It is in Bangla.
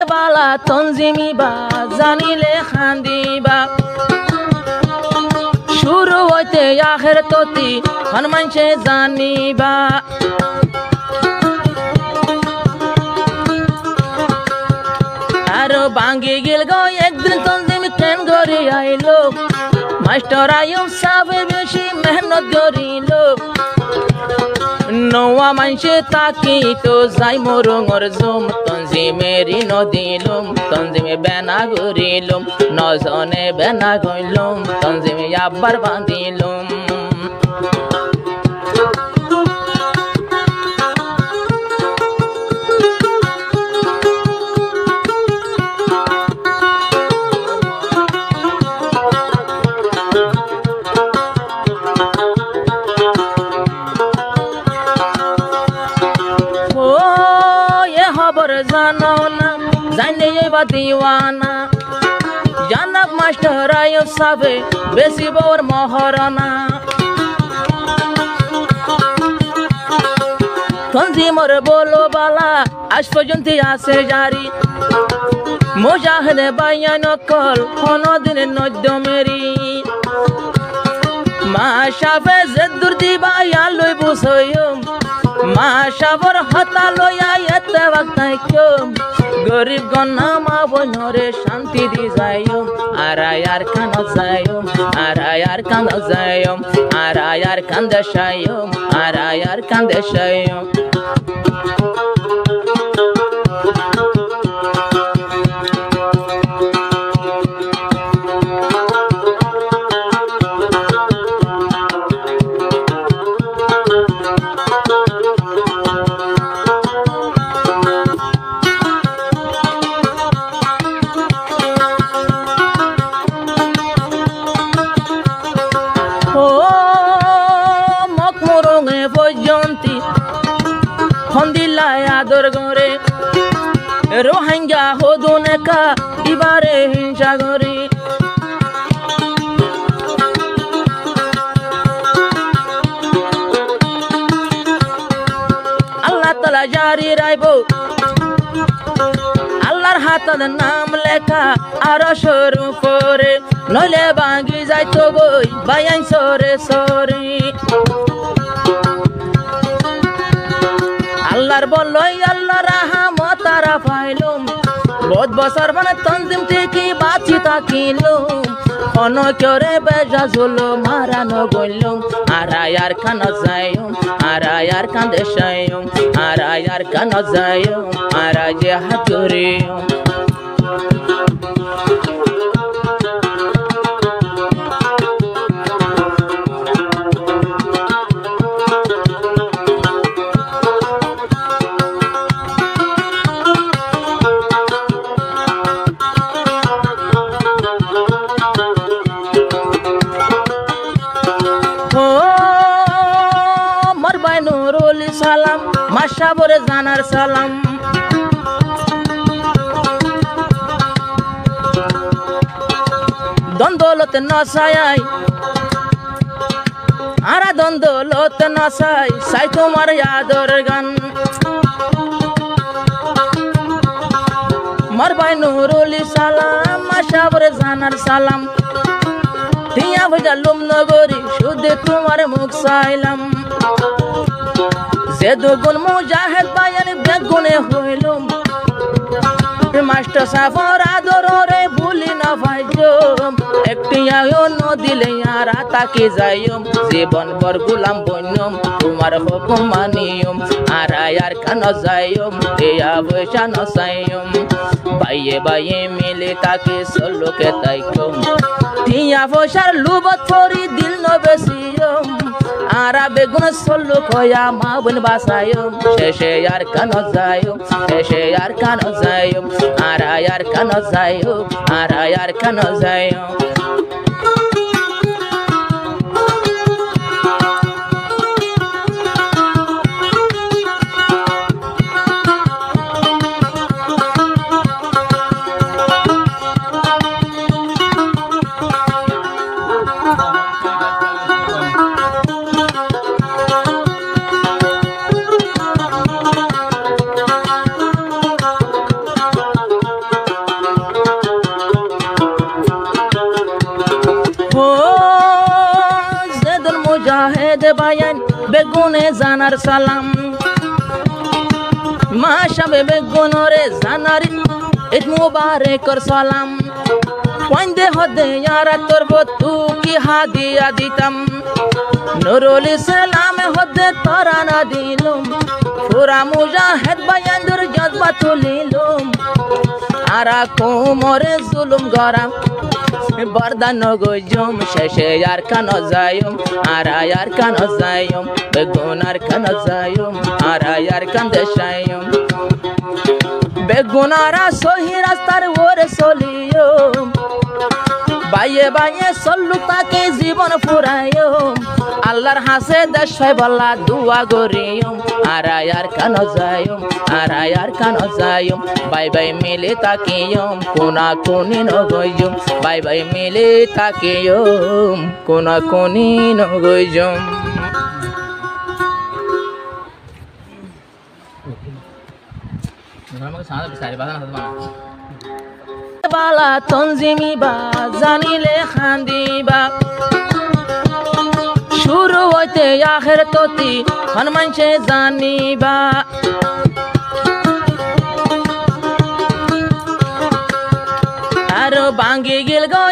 বালা তঞ্জিমিবা জানিলে খান্দিবা শুরু হইতে আখের ততি হনুমানছে জানিবা আর ভাঙ্গি গেল গো একদিন তঞ্জিম কেন গড়ি আইলো মাস্টার আয়ুব সাবে বেশি মেহনত করিলো নোয়া মানছে তাকি তো যাই মোরঙর জুম তঞ্জিমেরি নদিলুম তঞ্জিমে বেনা গরিলুম নজনে বেনা গইলুম তঞ্জিমে আব্বার বাঁধিলুম জানো না জানে এবার দিওয়ানা জানাক মাস্টার আয়ুব সাবে বেশি বউর মহারণা তঞ্জিমর বলো বালা আজ পর্যন্ত আছে জারি মুজাহিদে বাইয়ান কল কোনদিন নদ্য মেরি মা সাবে জেদুর দিবা আলোই বুঝইম মা সাবর হতা লইয়া এতে বাক্তাই কম গরিব গন্না মা বনরে শান্তি দি যাইম আরায়ার কান যাইম আরায়ার কান যাইম আরায়ার কান্দে শাইম আরায়ার কান্দে শাইম আদর গরে রোহিঙ্গা হদুনে কা দিবারে হিংসা গরে আল্লাহ তাআলা জারি রাইব আল্লাহর হাতের নাম লেখা আর সরু পরে নইলে ভাঙ্গি যাইতো গই বায়ান সরে সরে আল্লাহর বলই আল্লাহ রাহমত তারা পাইলুম বহুত বছর মানে তঞ্জিম থেকে বাঁচি তাকিলুম কোন করে বেজা ঝুলো মারানো গইলুম আরায়ার কান যাইম আরায়ার কান্দে শাইম আরায়ার কান যাইম আরাজে হাতুরিম সালাম মাশাবরে জানার সালাম দ্বন্দ্বলতে নসাই আরা দ্বন্দ্বলতে নসাই সাই তোমার আদর গান মার ভাই নুরুল সালাম মাশাবরে জানার সালাম তিয়া ভজালুম নগরী শুধু তোমার মুখ চাইলাম যে দুগুণ মুজাহিদ বায়ান বেগুনে হইলুম মাস্টার সাফর আদরে ভুলি না ভাইজম একটি আয়ো নদিলে আর তাকে যাইম জীবন ভর গুলাম বন্যম তোমার হুকুম মানিয়ম আর আয়ার কান যাইম দেয়া বৈশা নসাইম বাইয়ে বাইয়ে মিলে তাকে সল্লোকে তাইকম টিয়া বৈশার লুবত ফরি দিল নবেসিয়ম আরা বেগুন সল্লু কয়া মা বোন বাসায়ম শেষে আর কান যাইম শেষে আর কান যাইম আর আয়ার কান যাইম আর আয়ার কান যাইম বায়ান বেগুনে জানার সালাম মা সাবে বেগুনরে জানার ঈদ মুবারকর সালাম পয়ন্দে হদে ইয়ারা তোরব তু কি হাদিয়া দিতাম নুরুল ইসলাম হদে তোরা না দিলুম পুরা মুজাহিদ বায়ান্দুর জজবা তুলিলুম আরা কোমরে জুলুম গরাম বরদান গজুম শেষে আর কান যায়ুম আরা আর কান যায়ুম বেগুনার কান যায়ুম আরা আর কান দেশায়ুম বেগুনারা সহি রাস্তার ওরে চলিয়ুম বাইয়ে বাইয়ে চললু তাকে জীবন ফুরায়ুম আল্লাহর হাসে দেশ বলা দুয়া গরিয়ুম আরায়ার কান যায়ুম আরায়ার কান যায়ুম বাই বাই মিলে তাকিয়ুম কোনা কোনি নগয়ুম বাই বাই মিলে তাকিয়ুম কোনা কোনি নগয়ুম বালা তঞ্জিমি বা জানিলে খান্দিবা শুরু হইতে আখের ততি হনুমানছে জানিবা আর ভাঙ্গি গিল গো